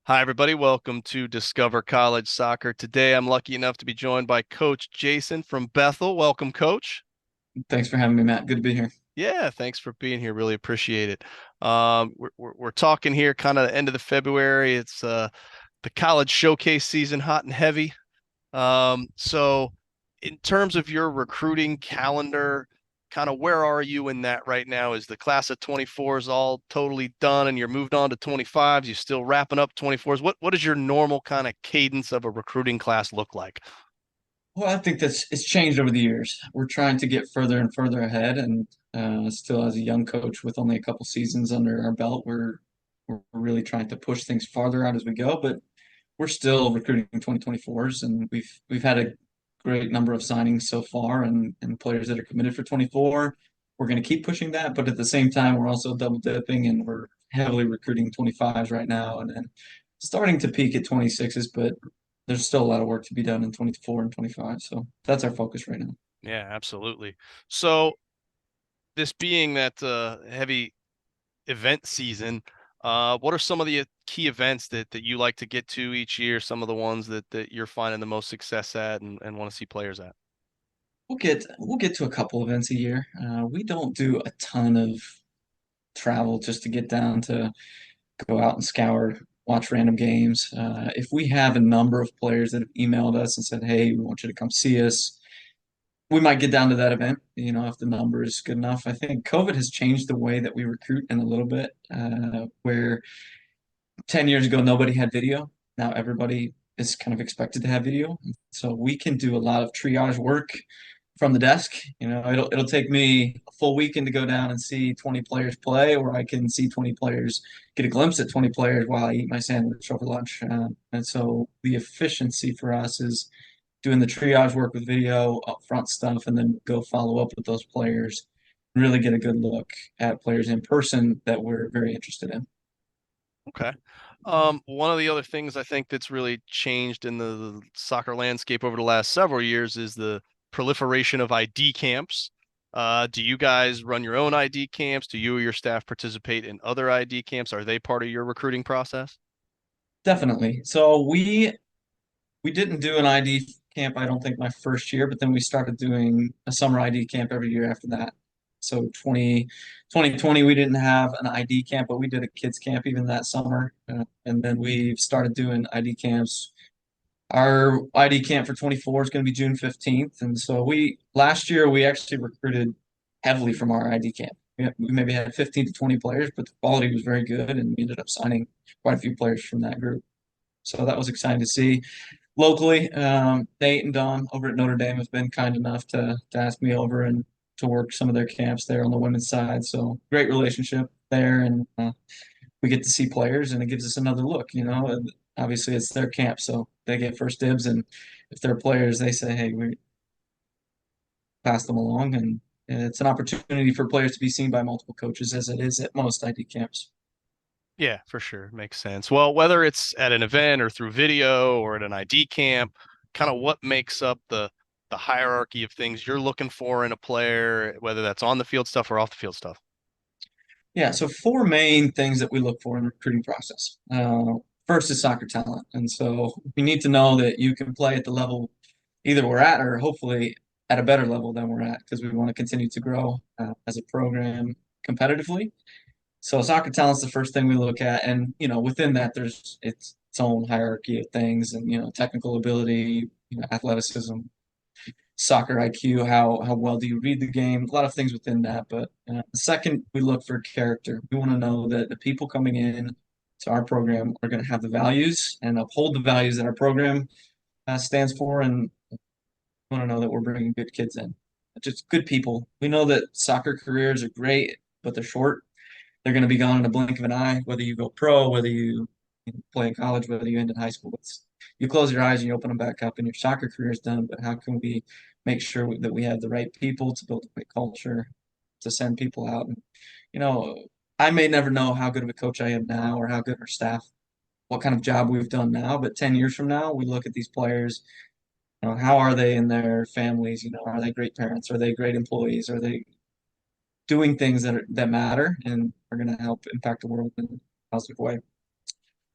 Hi, everybody. Welcome to Discover College Soccer. Today, I'm lucky enough to be joined by Coach Jason from Bethel. Welcome, Coach. Thanks for having me, Matt. Good to be here. Yeah, thanks for being here. Really appreciate it. We're talking here kind of the end of the February. It's the college showcase season, hot and heavy. So in terms of your recruiting calendar, kind of where are you in that right now? Is the class of 24s all totally done and you're moved on to 25s? You still wrapping up 24s? What does your normal kind of cadence of a recruiting class look like? Well, I think it's changed over the years. We're trying to get further and further ahead, and still as a young coach with only a couple seasons under our belt, we're really trying to push things farther out as we go. But we're still recruiting 2024s, and we've had a great number of signings so far, and players that are committed for 24. We're going to keep pushing that, but at the same time, we're also double dipping, and we're heavily recruiting 25s right now, and then starting to peak at 26s, but there's still a lot of work to be done in 24 and 25. So that's our focus right now. Yeah, absolutely. So this being that heavy event season, what are some of the key events that you like to get to each year? Some of the ones that you're finding the most success at and want to see players at? We'll get to a couple events a year. We don't do a ton of travel just to get down to go out and scour, watch random games. If we have a number of players that have emailed us and said, "Hey, we want you to come see us," we might get down to that event. If the number is good enough. I think COVID has changed the way that we recruit in a little bit. Where 10 years ago nobody had video, now everybody is kind of expected to have video, so we can do a lot of triage work from the desk. It'll take me a full weekend to go down and see 20 players play, or I can see 20 players, get a glimpse at 20 players while I eat my sandwich over lunch. And so the efficiency for us is doing the triage work with video, upfront stuff, and then go follow up with those players and really get a good look at players in person that we're very interested in. Okay. One of the other things I think that's really changed in the soccer landscape over the last several years is the proliferation of ID camps. Do you guys run your own ID camps? Do you or your staff participate in other ID camps? Are they part of your recruiting process? Definitely. So we didn't do an ID camp, I don't think, my first year, but then we started doing a summer ID camp every year after that. So 2020, we didn't have an ID camp, but we did a kids camp even that summer. And then we've started doing ID camps. Our ID camp for 24 is going to be June 15th. And so last year, we actually recruited heavily from our ID camp. We maybe had 15 to 20 players, but the quality was very good. And we ended up signing quite a few players from that group. So that was exciting to see locally. Nate and Don over at Notre Dame have been kind enough to ask me over and to work some of their camps there on the women's side. So great relationship there, and we get to see players, and it gives us another look. And obviously it's their camp, so they get first dibs, and if they're players, they say, "Hey, we pass them along," and it's an opportunity for players to be seen by multiple coaches, as it is at most ID camps. Yeah, for sure. Makes sense. Well, whether it's at an event or through video or at an ID camp, kind of what makes up the hierarchy of things you're looking for in a player, whether that's on the field stuff or off the field stuff. Yeah, so four main things that we look for in the recruiting process. First is soccer talent. And so we need to know that you can play at the level either we're at or hopefully at a better level than we're at, because we want to continue to grow as a program competitively. So soccer talent's the first thing we look at. And, within that, there's its own hierarchy of things, and, technical ability, athleticism, soccer IQ, how well do you read the game, a lot of things within that. But second, we look for character. We want to know that the people coming in to our program are going to have the values and uphold the values that our program stands for, and we want to know that we're bringing good kids in, just good people. We know that soccer careers are great, but they're short. They're going to be gone in a blink of an eye, whether you go pro, whether you play in college, whether you end in high school. You close your eyes and you open them back up and your soccer career is done. But how can we make sure that we have the right people to build a great culture, to send people out? And, you know, I may never know how good of a coach I am now or how good our staff, what kind of job we've done now, but 10 years from now, we look at these players, how are they in their families? Are they great parents? Are they great employees? Are they doing things that matter and are going to help impact the world in a positive way?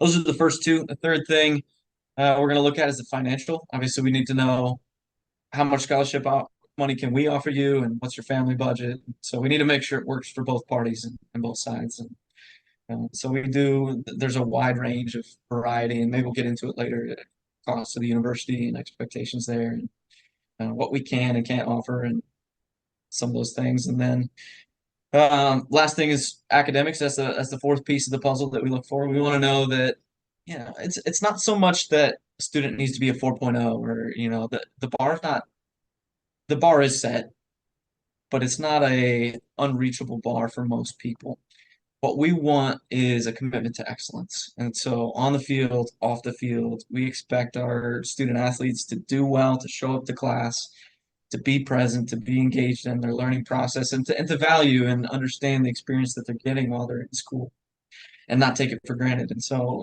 those are the first two. The third thing we're going to look at is the financial. Obviously, we need to know how much money can we offer you, and what's your family budget. So we need to make sure it works for both parties and both sides. And so we do. There's a wide range of variety, and maybe we'll get into it later. Cost of the university and expectations there, and what we can and can't offer, and some of those things. And then last thing is academics. That's the fourth piece of the puzzle that we look for. We want to know that it's not so much that a student needs to be a 4.0, or the bar is set, but it's not a unreachable bar for most people. What we want is a commitment to excellence. And so on the field, off the field, we expect our student athletes to do well, to show up to class, to be present, to be engaged in their learning process, and to value and understand the experience that they're getting while they're in school, and not take it for granted. And so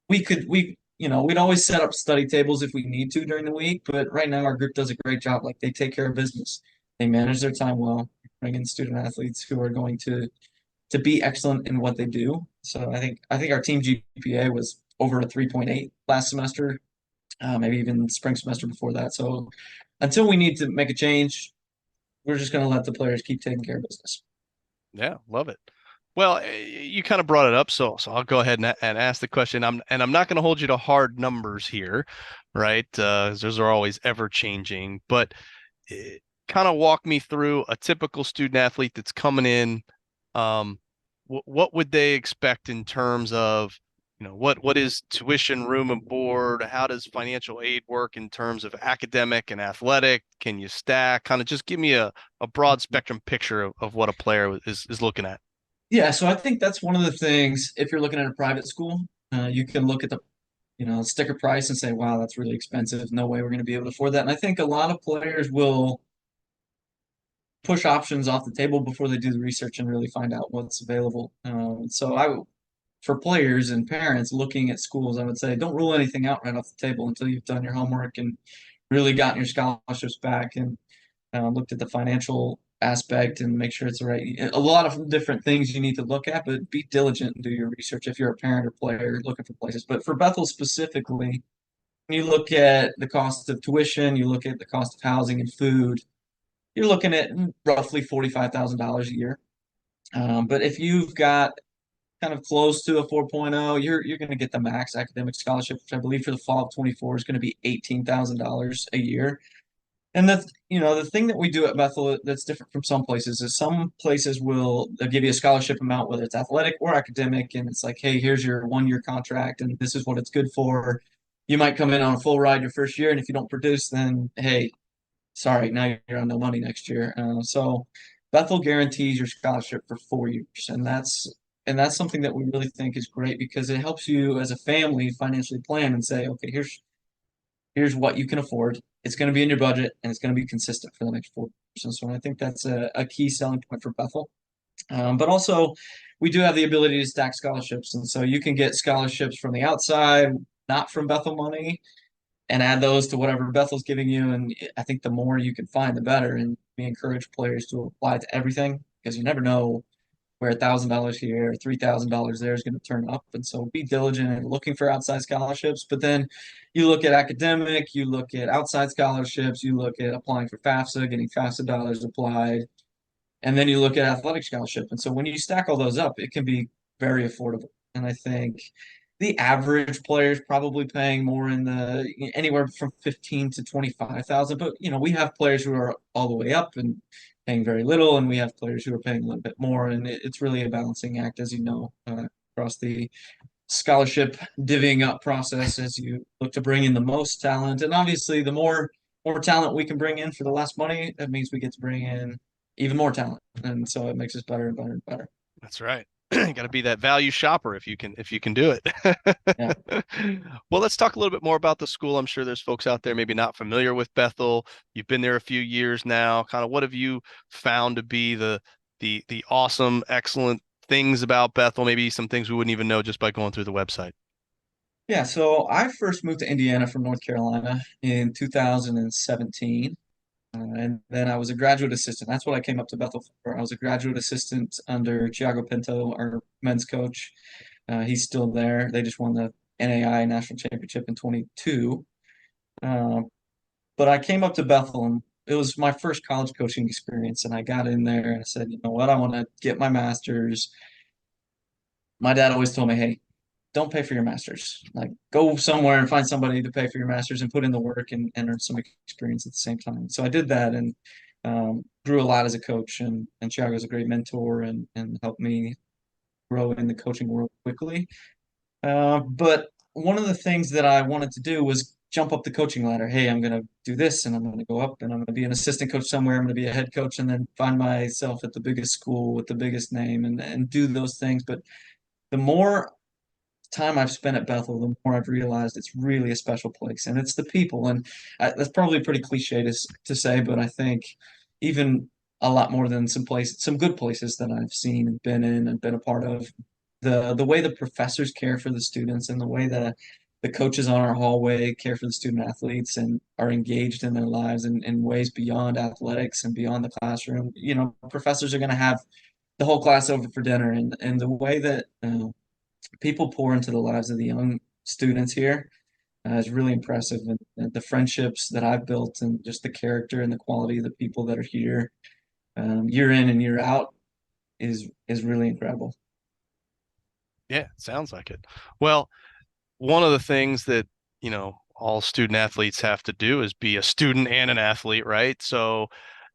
we'd always set up study tables if we need to during the week, but right now our group does a great job. Like, they take care of business. They manage their time well, bring in student athletes who are going to be excellent in what they do. So I think our team GPA was over a 3.8 last semester, maybe even spring semester before that. So until we need to make a change, we're just going to let the players keep taking care of business. Yeah, love it. Well, you kind of brought it up, so I'll go ahead and ask the question. I'm not going to hold you to hard numbers here, right? Those are always ever changing, but kind of walk me through a typical student athlete that's coming in. What would they expect in terms of, what is tuition, room and board? How does financial aid work in terms of academic and athletic? Can you stack? Kind of just give me a broad spectrum picture of what a player is looking at. Yeah, so I think that's one of the things. If you're looking at a private school, you can look at the sticker price and say, "Wow, that's really expensive. No way we're going to be able to afford that." And I think a lot of players will push options off the table before they do the research and really find out what's available. For players and parents looking at schools, I would say don't rule anything out right off the table until you've done your homework and really gotten your scholarships back, and looked at the financial aspect and make sure it's the right. A lot of different things you need to look at, but be diligent and do your research if you're a parent or player looking for places. But for Bethel specifically, when you look at the cost of tuition, you look at the cost of housing and food, you're looking at roughly $45,000 a year. But if you've got kind of close to a 4.0, you're going to get the max academic scholarship, which I believe for the fall of 24 is going to be $18,000 a year. And the thing that we do at Bethel that's different from some places is some places they'll give you a scholarship amount, whether it's athletic or academic, and it's like, hey, here's your 1 year contract, and this is what it's good for. You might come in on a full ride your first year, and if you don't produce, then hey, sorry, now you're on no money next year. So Bethel guarantees your scholarship for 4 years, and that's something that we really think is great because it helps you as a family financially plan and say, okay, here's what you can afford. It's going to be in your budget, and it's going to be consistent for the next 4 years. And so I think that's a key selling point for Bethel. But also, we do have the ability to stack scholarships, and so you can get scholarships from the outside, not from Bethel money, and add those to whatever Bethel's giving you. And I think the more you can find, the better. And we encourage players to apply to everything because you never know where $1,000 here or $3,000 there is going to turn up. And so be diligent in looking for outside scholarships. But then you look at academic, you look at outside scholarships, you look at applying for FAFSA, getting FAFSA dollars applied, and then you look at athletic scholarship. And so when you stack all those up, it can be very affordable. And I think the average player is probably paying more in the anywhere from 15 to 25,000. But we have players who are all the way up and paying very little, and we have players who are paying a little bit more. And it's really a balancing act, as you know, across the scholarship divvying up process as you look to bring in the most talent. And obviously, the more talent we can bring in for the less money, that means we get to bring in even more talent, and so it makes us better and better and better. That's right. Got to be that value shopper if you can do it. Yeah. Well, let's talk a little bit more about the school. I'm sure there's folks out there maybe not familiar with Bethel. You've been there a few years now. Kind of what have you found to be the awesome, excellent things about Bethel? Maybe some things we wouldn't even know just by going through the website. Yeah, so I first moved to Indiana from North Carolina in 2017. And then I was a graduate assistant. That's what I came up to Bethel for. I was a graduate assistant under Thiago Pinto, our men's coach. He's still there. They just won the NAIA National Championship in 22. Uh, but I came up to Bethel, and it was my first college coaching experience. And I got in there and I said, you know what, I want to get my master's. My dad always told me, hey, don't pay for your master's. Like, go somewhere and find somebody to pay for your master's and put in the work and earn some experience at the same time. So I did that, and grew a lot as a coach. And Thiago was a great mentor and helped me grow in the coaching world quickly. But one of the things that I wanted to do was jump up the coaching ladder. Hey, I'm going to do this, and I'm going to go up, and I'm going to be an assistant coach somewhere. I'm going to be a head coach, and then find myself at the biggest school with the biggest name, and do those things. But the more time I've spent at Bethel, the more I've realized it's really a special place, and it's the people. And that's probably pretty cliche to say, but I think even a lot more than some good places that I've seen and been in and been a part of. The way the professors care for the students, and the way that the coaches on our hallway care for the student athletes and are engaged in their lives in ways beyond athletics and beyond the classroom. You know, professors are going to have the whole class over for dinner, and the way that people pour into the lives of the young students here is really impressive. And the friendships that I've built, and just the character and the quality of the people that are here, year in and year out, is really incredible. Yeah, sounds like it. Well, one of the things that, all student athletes have to do is be a student and an athlete, right? So,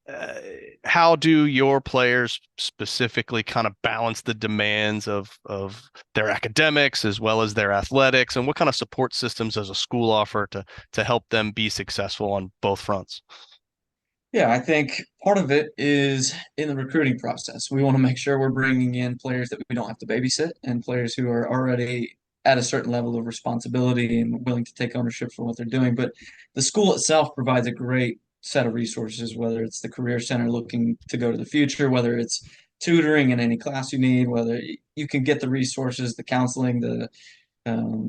uh, how do your players specifically kind of balance the demands of their academics as well as their athletics, and what kind of support systems does a school offer to help them be successful on both fronts? Yeah, I think part of it is in the recruiting process. We want to make sure we're bringing in players that we don't have to babysit, and players who are already at a certain level of responsibility and willing to take ownership for what they're doing. But the school itself provides a great set of resources, whether it's the career center looking to go to the future, whether it's tutoring in any class you need, whether you can get the resources, the counseling, the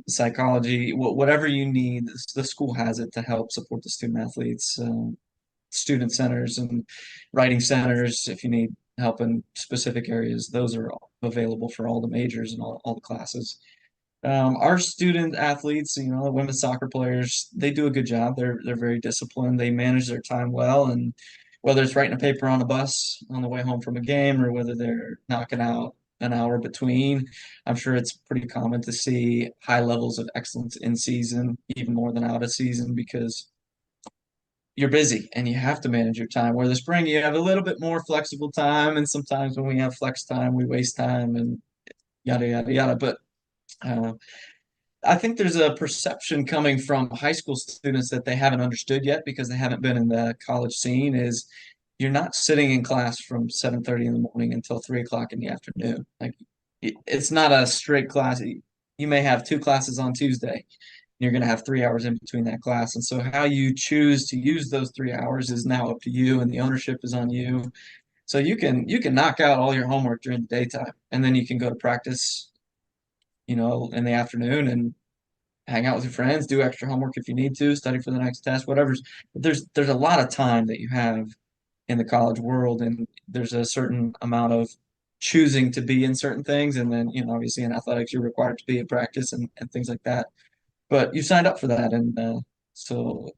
psychology, whatever you need, the school has it to help support the student athletes. Student centers and writing centers, if you need help in specific areas, those are available for all the majors and all the classes. Our student athletes, you know, the women's soccer players, they do a good job. They're very disciplined. They manage their time well, and whether it's writing a paper on a bus on the way home from a game, or whether they're knocking out an hour between, I'm sure it's pretty common to see high levels of excellence in season, even more than out of season, because you're busy and you have to manage your time. Where the spring, you have a little bit more flexible time, and sometimes when we have flex time, we waste time and yada yada yada. But uh, I think there's a perception coming from high school students that they haven't understood yet because they haven't been in the college scene. Is you're not sitting in class from 7:30 in the morning until 3 o'clock in the afternoon. Like, it's not a straight class. You may have two classes on Tuesday. You're going to have 3 hours in between that class. And so how you choose to use those 3 hours is now up to you, and the ownership is on you. So you can knock out all your homework during the daytime, and then you can go to practice, you know, in the afternoon, and hang out with your friends, do extra homework if you need to, study for the next test, whatever's. But there's a lot of time that you have in the college world, and there's a certain amount of choosing to be in certain things, and then, you know, obviously in athletics you're required to be at practice and things like that. But you signed up for that, and so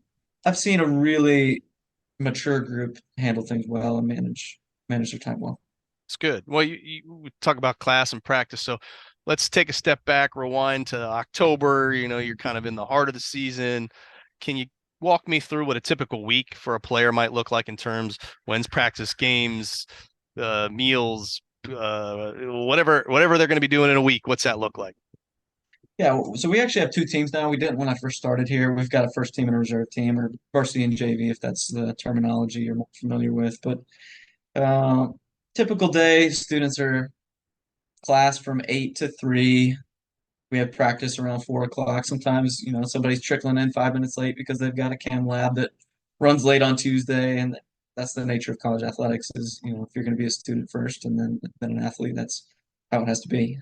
I've seen a really mature group handle things well and manage their time well. It's good. Well, we talk about class and practice, so let's take a step back, rewind to October. You're kind of in the heart of the season. Can you walk me through what a typical week for a player might look like in terms when's practice, games, meals, whatever they're going to be doing in a week? What's that look like? Yeah, so we actually have two teams now. We didn't when I first started here. We've got a first team and a reserve team, or varsity and JV, if that's the terminology you're more familiar with. But uh, typical day, students are class from 8 to 3. We have practice around 4 o'clock. Sometimes, you know, somebody's trickling in 5 minutes late because they've got a chem lab that runs late on Tuesday, and that's the nature of college athletics. Is, you know, if you're going to be a student first and then an athlete, that's how it has to be.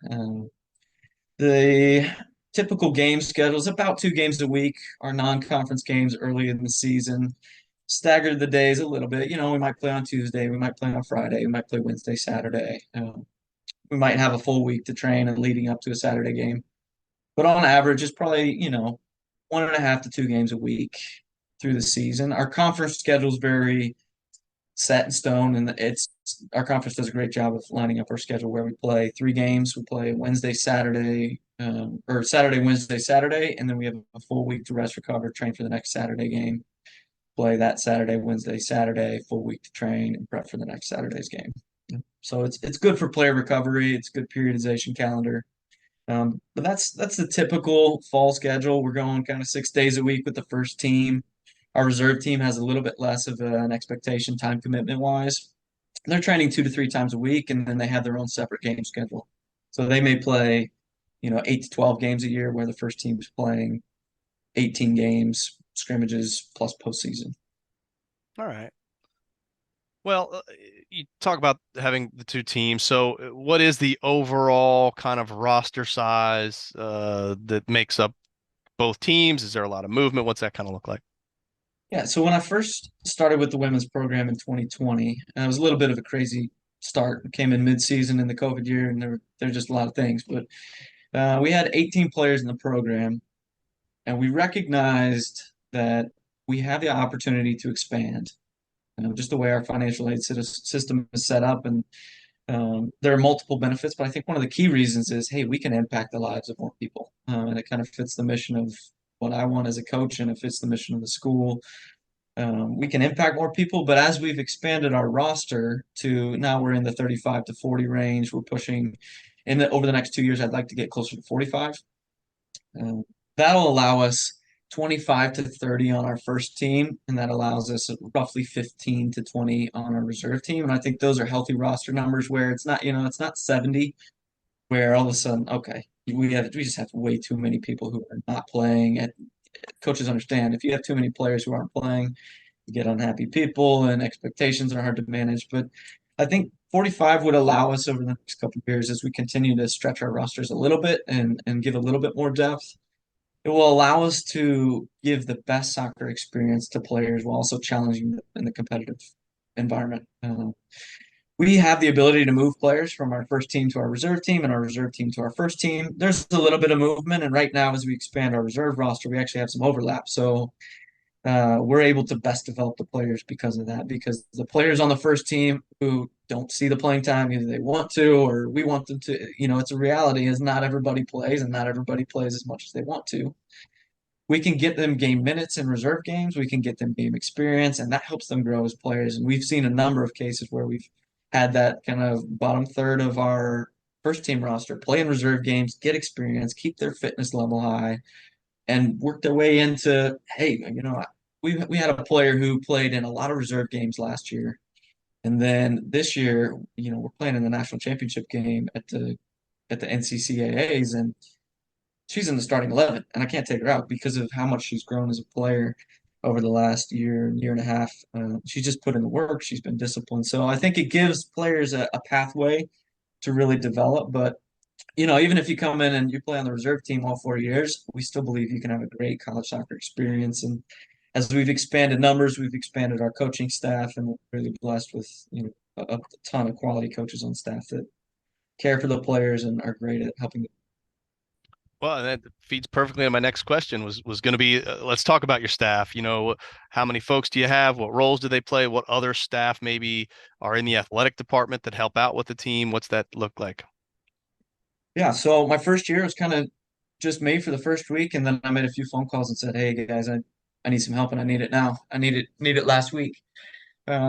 The typical game schedule is about 2 games a week. Our non-conference games early in the season staggered the days a little bit. You know, we might play on Tuesday, we might play on Friday, we might play Wednesday, Saturday. we might have a full week to train and leading up to a Saturday game. But on average, it's probably, 1.5 to 2 games a week through the season. Our conference schedules very set in stone, and it's our conference does a great job of lining up our schedule where we play 3 games. We play Wednesday, Saturday, or Saturday, Wednesday, Saturday, and then we have a full week to rest, recover, train for the next Saturday game. Play that Saturday, Wednesday, Saturday, full week to train and prep for the next Saturday's game. So it's good for player recovery. It's good periodization calendar. But that's the typical fall schedule. We're going kind of 6 days a week with the first team. Our reserve team has a little bit less of an expectation time commitment wise. They're training 2 to 3 times a week, and then they have their own separate game schedule. So they may play, 8 to 12 games a year, where the first team is playing 18 games, scrimmages plus postseason. All right. Well, you talk about having the two teams. So, what is the overall kind of roster size that makes up both teams? Is there a lot of movement? What's that kind of look like? Yeah, so when I first started with the women's program in 2020, it was a little bit of a crazy start. We came in mid-season in the COVID year, and there were just a lot of things. But we had 18 players in the program, and we recognized that we have the opportunity to expand. Just the way our financial aid system is set up, and there are multiple benefits. But I think one of the key reasons is, hey, we can impact the lives of more people, and it kind of fits the mission of what I want as a coach, and it fits the mission of the school. We can impact more people, but as we've expanded our roster to now we're in the 35 to 40 range, we're pushing over the next 2 years, I'd like to get closer to 45. Uh, that'll allow us 25 to 30 on our first team, and that allows us roughly 15 to 20 on our reserve team. And I think those are healthy roster numbers where it's not 70, where all of a sudden, okay, we just have way too many people who are not playing. And coaches understand if you have too many players who aren't playing, you get unhappy people and expectations are hard to manage. But I think 45 would allow us over the next couple of years as we continue to stretch our rosters a little bit and give a little bit more depth. It will allow us to give the best soccer experience to players while also challenging them in the competitive environment. We have the ability to move players from our first team to our reserve team and our reserve team to our first team. There's a little bit of movement, and right now, as we expand our reserve roster, we actually have some overlap. So we're able to best develop the players because of that. Because the players on the first team who don't see the playing time, either they want to or we want them to, it's a reality is not everybody plays and not everybody plays as much as they want to. We can get them game minutes in reserve games. We can get them game experience, and that helps them grow as players. And we've seen a number of cases where we've had that kind of bottom third of our first team roster play in reserve games, get experience, keep their fitness level high, and work their way into, hey, we had a player who played in a lot of reserve games last year. And then this year, we're playing in the national championship game at the NCCAAs, and she's in the starting 11, and I can't take her out because of how much she's grown as a player over the last year and a half. She's just put in the work. She's been disciplined. So I think it gives players a pathway to really develop. But even if you come in and you play on the reserve team all 4 years, we still believe you can have a great college soccer experience. And as we've expanded numbers, we've expanded our coaching staff, and we're really blessed with a ton of quality coaches on staff that care for the players and are great at helping them. Well, that feeds perfectly on my next question was going to be let's talk about your staff. How many folks do you have? What roles do they play? What other staff maybe are in the athletic department that help out with the team? What's that look like? Yeah, so my first year was kind of just me for the first week, and then I made a few phone calls and said, "Hey guys, I need some help, and I need it now. I need it last week."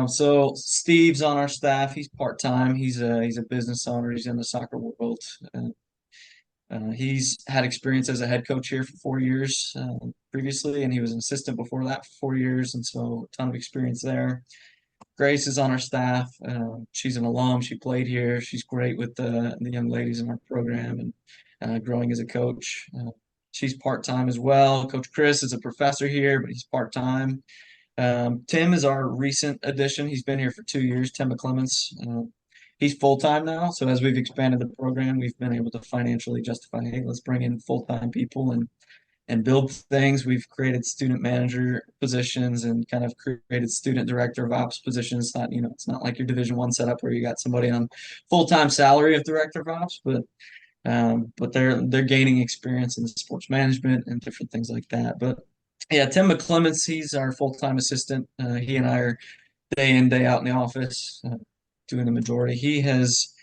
So Steve's on our staff. He's part time. He's a business owner. He's in the soccer world. He's had experience as a head coach here for 4 years previously, and he was an assistant before that for 4 years, and so a ton of experience there. Grace is on our staff. She's an alum. She played here. She's great with the young ladies in our program and growing as a coach. She's part time as well. Coach Chris is a professor here, but he's part time. Tim is our recent addition. He's been here for 2 years. Tim McClements. He's full time now. So as we've expanded the program, we've been able to financially justify, hey, let's bring in full time people and build things. We've created student manager positions and kind of created student director of ops positions. It's not, it's not like your Division I setup where you got somebody on full-time salary of director of ops, but they're gaining experience in sports management and different things like that. But yeah, Tim McClements, he's our full-time assistant. He and I are day in, day out in the office, doing the majority. He has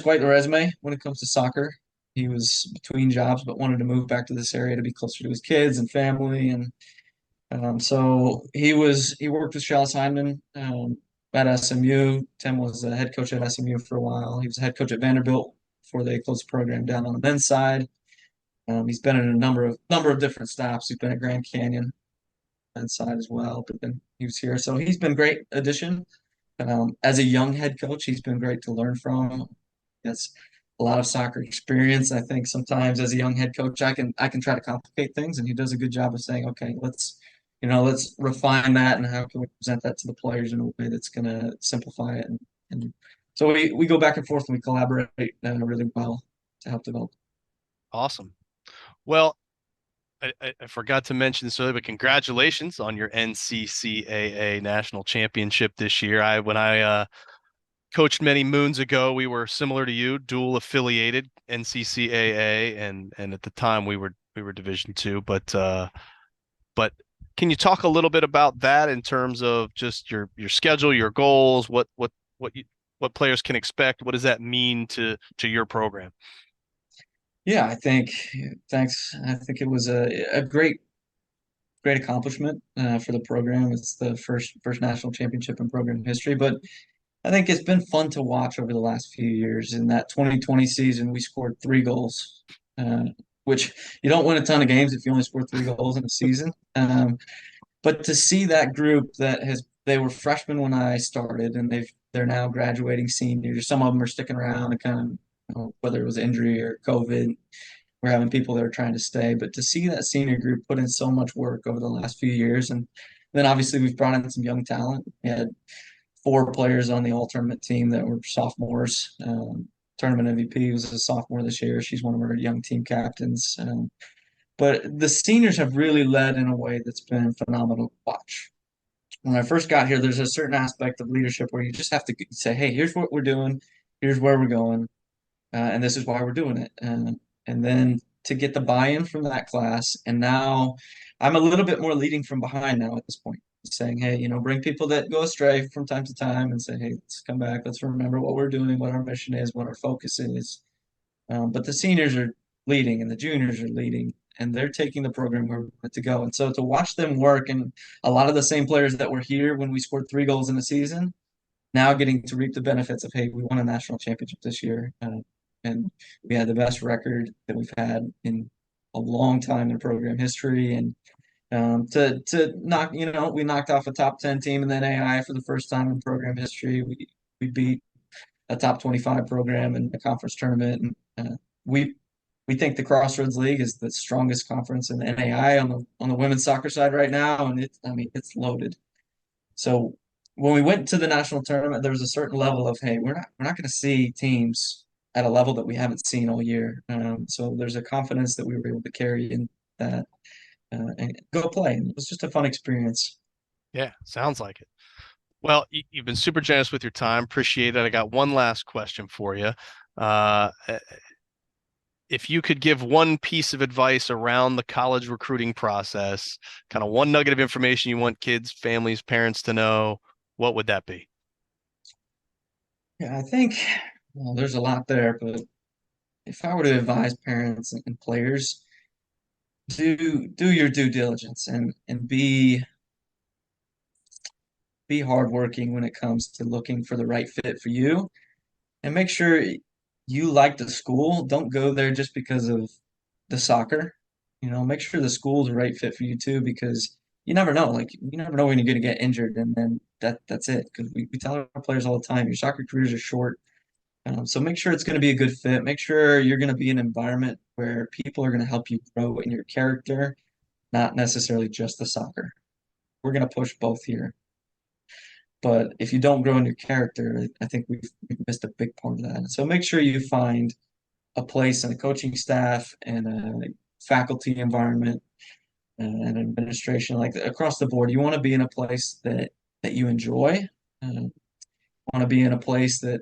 quite the resume when it comes to soccer. He was between jobs, but wanted to move back to this area to be closer to his kids and family. And so he worked with Chalice Heineman at SMU. Tim was the head coach at SMU for a while. He was the head coach at Vanderbilt before they closed the program down on the men's side. He's been in a number of different stops. He's been at Grand Canyon men's side as well, but then he was here. So he's been great addition. As a young head coach, he's been great to learn from. That's a lot of soccer experience. I think sometimes as a young head coach, I can try to complicate things, and he does a good job of saying, okay, let's refine that, and how can we present that to the players in a way that's going to simplify it. And so we go back and forth and we collaborate really well to help develop. Awesome. Well, I forgot to mention this earlier, but congratulations on your NCCAA National Championship this year. When I coached many moons ago, we were similar to you, dual affiliated NCCAA, and at the time we were Division II. But can you talk a little bit about that in terms of just your schedule, your goals, what players can expect? What does that mean to your program? Yeah, thanks. I think it was a great accomplishment for the program. It's the first national championship in program history, but I think it's been fun to watch over the last few years. In that 2020 season, we scored 3 goals, uh, which you don't win a ton of games if you only score 3 goals in a season. But to see that group they were freshmen when I started, and they're now graduating seniors. Some of them are sticking around, and kind of, whether it was injury or COVID, we're having people that are trying to stay. But to see that senior group put in so much work over the last few years, and then obviously we've brought in some young talent. We had 4 players on the all tournament team that were sophomores. Tournament MVP was a sophomore this year. She's one of our young team captains. But the seniors have really led in a way that's been phenomenal to watch. When I first got here, there's a certain aspect of leadership where you just have to say, "Hey, here's what we're doing, here's where we're going, and this is why we're doing it." And then to get the buy-in from that class, and now I'm a little bit more leading from behind now at this point, saying, "Hey, bring people that go astray from time to time, and say, hey, let's come back, let's remember what we're doing, what our mission is, what our focus is." But the seniors are leading, and the juniors are leading, and they're taking the program where we want it to go. And so to watch them work, and a lot of the same players that were here when we scored 3 goals in the season, now getting to reap the benefits of, hey, we won a national championship this year, and we had the best record that we've had in a long time in program history. And to knock, we knocked off a top 10 team in the NAI for the first time in program history. We beat a top 25 program in the conference tournament. And we think the Crossroads League is the strongest conference in the NAI on the women's soccer side right now, and it's loaded. So when we went to the national tournament, there was a certain level of, hey, we're not going to see teams at a level that we haven't seen all year. So there's a confidence that we were able to carry in that and go play. And it was just a fun experience. Yeah, sounds like it. Well, you've been super generous with your time. Appreciate it. I got one last question for you. Uh, if you could give one piece of advice around the college recruiting process, kind of one nugget of information you want kids, families, parents to know, what would that be? Yeah, I think, well, there's a lot there, but if I were to advise parents and players, do your due diligence and be hardworking when it comes to looking for the right fit for you, and make sure you like the school. Don't go there just because of the soccer. Make sure the school's the right fit for you too, because you never know. Like, you never know when you're going to get injured, and then that's it. Because we tell our players all the time, your soccer careers are short. So make sure it's going to be a good fit. Make sure you're going to be in an environment where people are going to help you grow in your character, not necessarily just the soccer. We're going to push both here. But if you don't grow in your character, I think we've missed a big part of that. So make sure you find a place and a coaching staff and faculty environment and administration, like across the board. You want to be in a place that you enjoy. Want to be in a place that,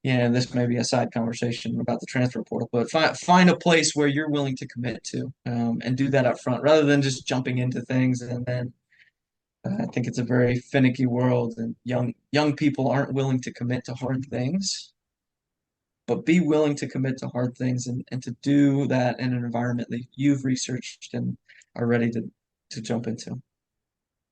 yeah, this may be a side conversation about the transfer portal, but find a place where you're willing to commit to, and do that up front rather than just jumping into things. And then I think it's a very finicky world, and young people aren't willing to commit to hard things. But be willing to commit to hard things, and to do that in an environment that you've researched and are ready to jump into.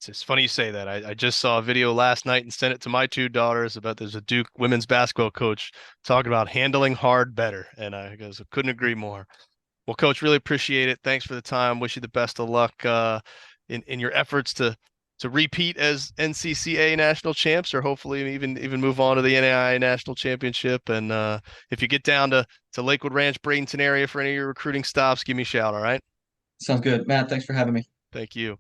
It's funny you say that. I just saw a video last night and sent it to my two daughters about there's a Duke women's basketball coach talking about handling hard better. And I goes, I couldn't agree more. Well, coach, really appreciate it. Thanks for the time. Wish you the best of luck in your efforts to repeat as NCCAA national champs, or hopefully even move on to the NAIA national championship. And if you get down to Lakewood Ranch, Bradenton area for any of your recruiting stops, give me a shout. All right. Sounds good, Matt. Thanks for having me. Thank you.